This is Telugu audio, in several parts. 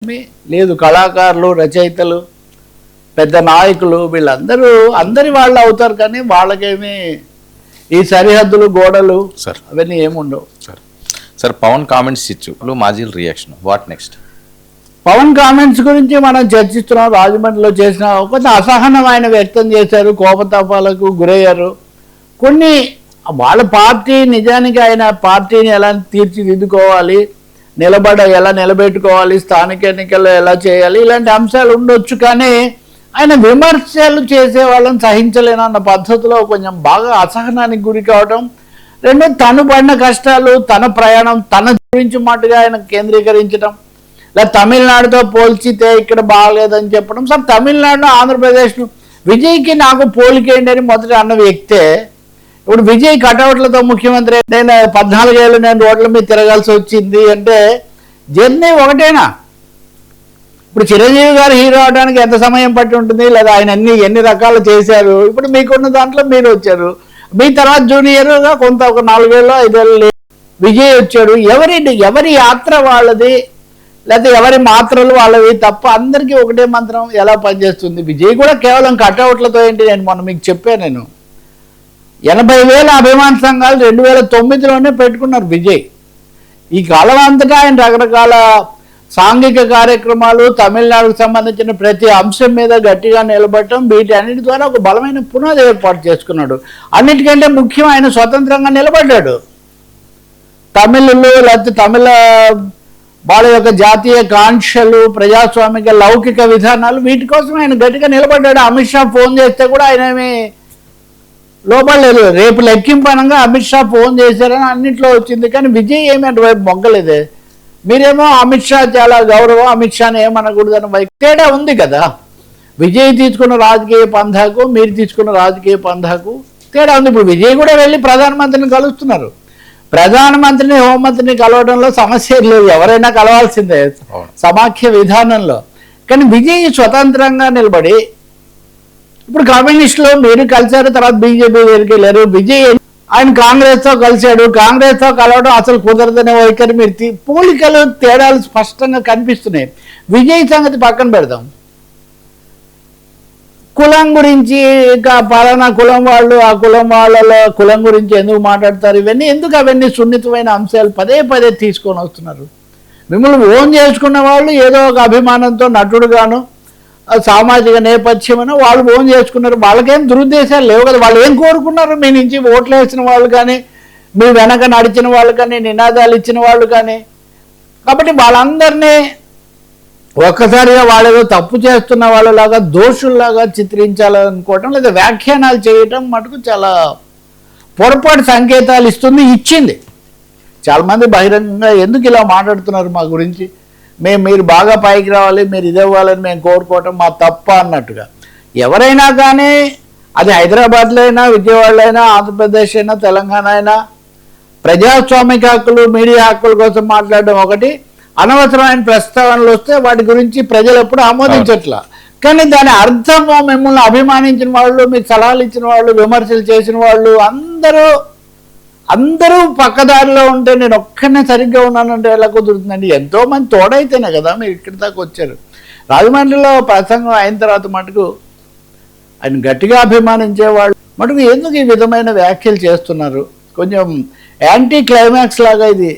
లేదు. కళాకారులు, రచయితలు, పెద్ద నాయకులు వీళ్ళందరూ అందరి వాళ్ళు అవుతారు, కానీ వాళ్ళకేమీ ఈ సరిహద్దులు, గోడలు సార్ అవన్నీ ఏముండవు. సార్ పవన్ కామెంట్స్ ఇచ్చు మాజీ reaction what next? Pawan comments గురించి మనం చర్చిస్తున్నాం. రాజమండ్రిలో చేసిన కొంత అసహనం ఆయన వ్యక్తం చేశారు, కోపతాపాలకు గురయ్యారు. కొన్ని వాళ్ళ పార్టీ నిజానికి ఆయన పార్టీని ఎలా తీర్చిదిద్దుకోవాలి, ఎలా నిలబెట్టుకోవాలి, స్థానిక ఎన్నికల్లో ఎలా చేయాలి, ఇలాంటి అంశాలు ఉండొచ్చు. కానీ ఆయన విమర్శలు చేసే వాళ్ళని సహించలేనన్న పద్ధతిలో కొంచెం బాగా అసహనానికి గురి కావడం. రెండు, తను పడిన కష్టాలు, తన ప్రయాణం, తన గురించి మట్టుగా ఆయన కేంద్రీకరించడం, లేదా తమిళనాడుతో పోల్చితే ఇక్కడ బాగలేదని చెప్పడం. సార్ తమిళనాడు, ఆంధ్రప్రదేశ్ విజయ్కి నాకు పోలికేంటి అని మొదట అన్న వ్యక్తే ఇప్పుడు విజయ్ కటౌట్లతో ముఖ్యమంత్రి. నేను 14 ఏళ్ళు నేను రోడ్ల మీద తిరగాల్సి వచ్చింది అంటే జర్నీ ఒకటేనా? ఇప్పుడు చిరంజీవి గారు హీరో అవడానికి ఎంత సమయం పట్టి ఉంటుంది, లేదా ఆయన ఎన్ని రకాలు చేశారు. ఇప్పుడు మీకున్న దాంట్లో మీరు వచ్చారు, మీ తర్వాత జూనియర్గా కొంత ఒక 4 ఏళ్ళు 5 ఏళ్ళు విజయ్ వచ్చాడు. ఎవరి యాత్ర వాళ్ళది, లేకపోతే ఎవరి మాత్రలు వాళ్ళవి తప్ప అందరికీ ఒకటే మంత్రం ఎలా పనిచేస్తుంది. విజయ్ కూడా కేవలం కటౌట్లతో ఏంటి, నేను మొన్న మీకు చెప్పాను. నేను 80,000 అభిమాన సంఘాలు 2009లోనే పెట్టుకున్నారు విజయ్. ఈ కాలం అంతటా ఆయన రకరకాల సాంఘిక కార్యక్రమాలు, తమిళనాడుకు సంబంధించిన ప్రతి అంశం మీద గట్టిగా నిలబడటం, వీటి అన్నిటి ద్వారా ఒక బలమైన పునాది ఏర్పాటు చేసుకున్నాడు. అన్నిటికంటే ముఖ్యం ఆయన స్వతంత్రంగా నిలబడ్డాడు. తమిళులు లేకపోతే తమిళ వాళ్ళ యొక్క జాతీయ కాంక్షలు, ప్రజాస్వామిక లౌకిక విధానాలు, వీటి కోసం ఆయన గట్టిగా నిలబడ్డాడు. అమిత్ షా ఫోన్ చేస్తే కూడా ఆయన ఏమి లోపడలేదు. రేపు లెక్కింపనంగా అమిత్ షా ఫోన్ చేశారని అన్నింటిలో వచ్చింది. కానీ విజయ్ ఏమి అటువైపు మొగ్గలేదే. మీరేమో అమిత్ షా చాలా గౌరవం, అమిత్ షాని ఏమనకూడదని వైపు తేడా ఉంది కదా. విజయ్ తీసుకున్న రాజకీయ పంథాకు, మీరు తీసుకున్న రాజకీయ పంథాకు తేడా ఉంది. ఇప్పుడు విజయ్ కూడా వెళ్ళి ప్రధానమంత్రిని కలుస్తున్నారు. ప్రధానమంత్రిని, హోంమంత్రిని కలవడంలో సమస్య లేదు, ఎవరైనా కలవాల్సిందే సమాఖ్య విధానంలో. కానీ విజయ్ స్వతంత్రంగా నిలబడి, ఇప్పుడు కమ్యూనిస్టులు మీరు కలిశారు, తర్వాత బీజేపీ దగ్గరికి వెళ్ళారు. విజయ్ ఆయన కాంగ్రెస్తో కలిశాడు, కాంగ్రెస్తో కలవడం అసలు కుదరదనే వైఖరి. మీరు పోలికలు, తేడాలు స్పష్టంగా కనిపిస్తున్నాయి. విజయ్ సంగతి పక్కన పెడదాం. కులం గురించి, ఇక పలానా కులం వాళ్ళు, ఆ కులం వాళ్ళ కులం గురించి ఎందుకు మాట్లాడతారు, ఇవన్నీ ఎందుకు? అవన్నీ సున్నితమైన అంశాలు పదే పదే తీసుకొని వస్తున్నారు. మిమ్మల్ని ఓన్ చేసుకున్న వాళ్ళు ఏదో ఒక అభిమానంతో నటుడుగాను, సామాజిక నేపథ్యమని వాళ్ళు ఓన్ చేసుకున్నారు. వాళ్ళకేం దురుద్దేశాలు లేవు కదా. వాళ్ళు ఏం కోరుకున్నారు? మీ నుంచి ఓట్లు వేసిన వాళ్ళు కానీ, మీ వెనక నడిచిన వాళ్ళు కానీ, నినాదాలు ఇచ్చిన వాళ్ళు కానీ. కాబట్టి వాళ్ళందరినీ ఒక్కసారిగా వాళ్ళేదో తప్పు చేస్తున్న వాళ్ళలాగా, దోషుల్లాగా చిత్రించాలనుకోవటం, లేదా వ్యాఖ్యానాలు చేయటం మటుకు చాలా పొరపాటు సంకేతాలు ఇచ్చింది. చాలామంది బహిరంగంగా ఎందుకు ఇలా మాట్లాడుతున్నారు మా గురించి, మీరు బాగా పైకి రావాలి, మీరు ఇవ్వాలని మేము కోరుకోవటం మా తప్ప అన్నట్టుగా. ఎవరైనా కానీ, అది హైదరాబాద్లో అయినా, విజయవాడలో అయినా, ఆంధ్రప్రదేశ్ అయినా, తెలంగాణ అయినా, ప్రజాస్వామిక హక్కులు, మీడియా హక్కుల కోసం మాట్లాడడం ఒకటి, అనవసరమైన ప్రస్తావనలు వస్తే వాటి గురించి ప్రజలు ఎప్పుడు ఆమోదించట్లా. కానీ దాని అర్థము మిమ్మల్ని అభిమానించిన వాళ్ళు, మీకు సలహాలు ఇచ్చిన వాళ్ళు, విమర్శలు చేసిన వాళ్ళు అందరూ పక్కదారిలో ఉంటే నేను ఒక్కనే సరిగ్గా ఉన్నానంటే ఎలా కుదురుతుందండి? ఎంతోమంది తోడైతేనే కదా మీరు ఇక్కడి దాకా వచ్చారు. రాజమండ్రిలో ప్రసంగం అయిన తర్వాత మటుకు ఆయన గట్టిగా అభిమానించేవాళ్ళు మటుకు ఎందుకు ఈ విధమైన వ్యాఖ్యలు చేస్తున్నారు? కొంచెం యాంటీ క్లైమాక్స్ లాగా ఇది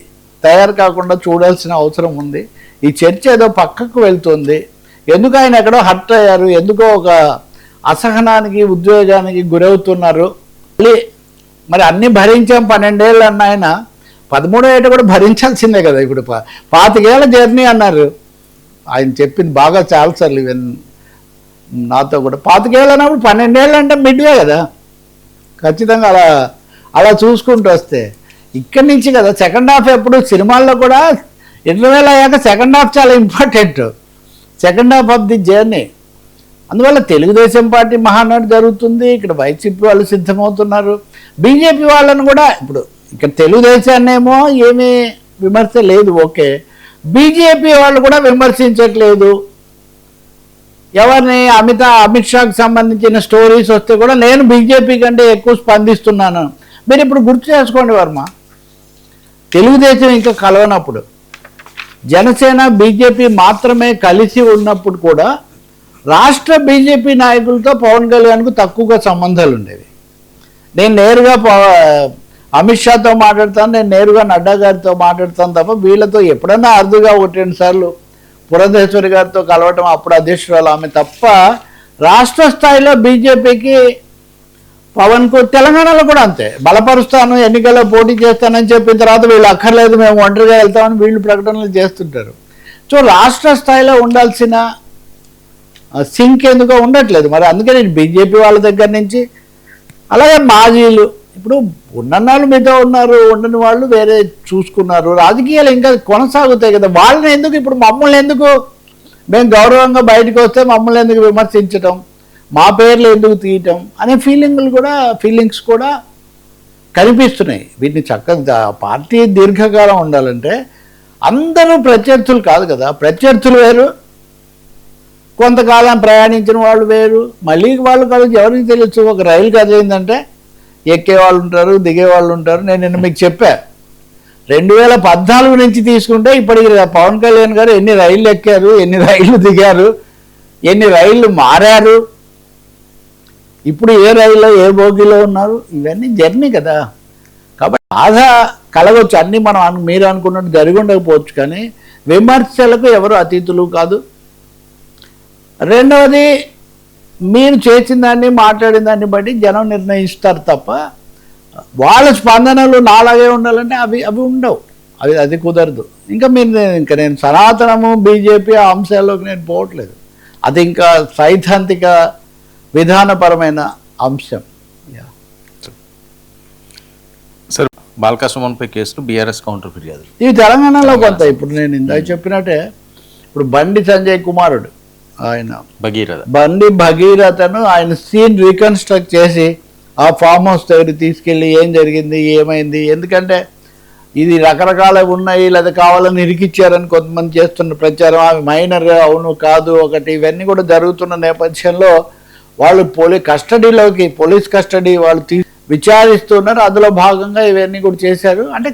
తయారు కాకుండా చూడాల్సిన అవసరం ఉంది. ఈ చర్చ ఏదో పక్కకు వెళ్తుంది. ఎందుకు ఆయన ఎక్కడో హర్ట్ అయ్యారు, ఎందుకో ఒక అసహనానికి, ఉద్వేగానికి గురవుతున్నారు. మరి అన్నీ భరించాం 12 ఏళ్ళు అన్న ఆయన 13వ ఏట కూడా భరించాల్సిందే కదా. ఇప్పుడు 25 ఏళ్ళ జర్నీ అన్నారు ఆయన చెప్పింది బాగా చాలాసార్లు. ఈవెన్ నాతో కూడా 25 ఏళ్ళు అన్నప్పుడు 12 ఏళ్ళు అంటే మిడ్వే కదా. ఖచ్చితంగా అలా చూసుకుంటూ వస్తే ఇక్కడి నుంచి కదా సెకండ్ హాఫ్. ఎప్పుడు సినిమాల్లో కూడా ఇంటర్వెల్ అయ్యాక సెకండ్ హాఫ్ చాలా important, second half of the journey. అందువల్ల తెలుగుదేశం పార్టీ మహానాడు జరుగుతుంది, ఇక్కడ వైసీపీ వాళ్ళు సిద్ధమవుతున్నారు, బీజేపీ వాళ్ళని కూడా. ఇప్పుడు ఇక్కడ తెలుగుదేశాన్నేమో ఏమీ విమర్శ లేదు, ఓకే. బీజేపీ వాళ్ళు కూడా విమర్శించట్లేదు ఎవరిని. అమిత్ షాకి సంబంధించిన స్టోరీస్ వస్తే కూడా నేను బీజేపీ కంటే ఎక్కువ స్పందిస్తున్నాను. మీరు ఇప్పుడు గుర్తు చేసుకోండి వర్మ, తెలుగుదేశం ఇంకా కలవనప్పుడు జనసేన బీజేపీ మాత్రమే కలిసి ఉన్నప్పుడు కూడా రాష్ట్ర బీజేపీ నాయకులతో పవన్ కళ్యాణ్కు తక్కువగా సంబంధాలు ఉండేవి. నేను నేరుగా అమిత్ షాతో మాట్లాడతాను, నేను నేరుగా నడ్డా గారితో మాట్లాడతాను తప్ప వీళ్ళతో ఎప్పుడన్నా అరుదుగా 1-2 సార్లు పురంధేశ్వరి గారితో కలవటం, అప్పుడు అధ్యక్షురాలు ఆమె తప్ప రాష్ట్ర స్థాయిలో బీజేపీకి పవన్కు తెలంగాణలో కూడా అంతే. బలపరుస్తాను, ఎన్నికల్లో పోటీ చేస్తానని చెప్పిన తర్వాత వీళ్ళు అక్కర్లేదు మేము ఒంటరిగా వెళ్తామని వీళ్ళు ప్రకటనలు చేస్తుంటారు. సో రాష్ట్ర స్థాయిలో ఉండాల్సిన సింక్ ఎందుకో ఉండట్లేదు. మరి అందుకే నేను బీజేపీ వాళ్ళ దగ్గర నుంచి అలాగే మాజీలు ఇప్పుడు ఉన్నన్నాళ్ళు మీతో ఉన్నారు, ఉండని వాళ్ళు వేరే చూసుకున్నారు. రాజకీయాలు ఇంకా కొనసాగుతాయి కదా, వాళ్ళని ఎందుకు ఇప్పుడు మమ్మల్ని ఎందుకు మేము గౌరవంగా బయటకు వస్తే మమ్మల్ని ఎందుకు విమర్శించటం, మా పేర్లు ఎందుకు తీయటం అనే ఫీలింగ్స్ కూడా కనిపిస్తున్నాయి. వీటిని చక్కగా పార్టీ దీర్ఘకాలం ఉండాలంటే అందరూ ప్రత్యర్థులు కాదు కదా, ప్రత్యర్థులు వేరు, కొంతకాలం ప్రయాణించిన వాళ్ళు వేరు, మళ్ళీ వాళ్ళు కాదు. ఎవరికి తెలుసు, ఒక రైలు కదిలిందంటే ఎక్కే వాళ్ళు ఉంటారు, దిగే వాళ్ళు ఉంటారు. నేను నిన్న మీకు చెప్పా 2014 నుంచి తీసుకుంటే ఇప్పటికి పవన్ కళ్యాణ్ గారు ఎన్ని రైళ్ళు ఎక్కారు, ఎన్ని రైళ్ళు దిగారు, ఎన్ని రైళ్ళు మారారు, ఇప్పుడు ఏ రైల్లో ఏ బోగిలో ఉన్నారు, ఇవన్నీ జర్నీ కదా. కాబట్టి బాధ కలగవచ్చు, అన్నీ మనం మీరు అనుకున్నట్టు జరిగి ఉండకపోవచ్చు, కానీ విమర్శలకు ఎవరు అతీతులు కాదు. రెండవది, మీరు చేసిన దాన్ని మాట్లాడిన దాన్ని బట్టి జనం నిర్ణయిస్తారు తప్ప వాళ్ళ స్పందనలు నాలాగే ఉండాలంటే అవి ఉండవు, అది కుదరదు. ఇంకా నేను సనాతనము బీజేపీ ఆ అంశాల్లోకి నేను పోవట్లేదు, అది ఇంకా సైద్ధాంతిక విధానపరమైన అంశం. సార్, బాల్కా సుమన్పై కేసులు బీఆర్ఎస్ కౌంటర్ ఫిర్యాదు ఇవి తెలంగాణలో కొంత. ఇప్పుడు నేను ఇందాక చెప్పినట్టే, ఇప్పుడు బండి సంజయ్ కుమారుడు ఆయన బండి భగీరథను ఆయన సీన్ రీకన్స్ట్రక్ట్ చేసి ఆ ఫామ్ హౌస్ దగ్గర తీసుకెళ్ళి ఏం జరిగింది, ఏమైంది, ఎందుకంటే ఇది రకరకాల ఉన్నాయి లేదా కావాలని ఇరికిచ్చారని కొంతమంది చేస్తున్న ప్రచారం, అవి మైనర్ అవును కాదు ఒకటి, ఇవన్నీ కూడా జరుగుతున్న నేపథ్యంలో వాళ్ళు పోలీస్ కస్టడీ వాళ్ళు విచారిస్తున్నారు. అందులో భాగంగా ఇవన్నీ కూడా చేశారు. అంటే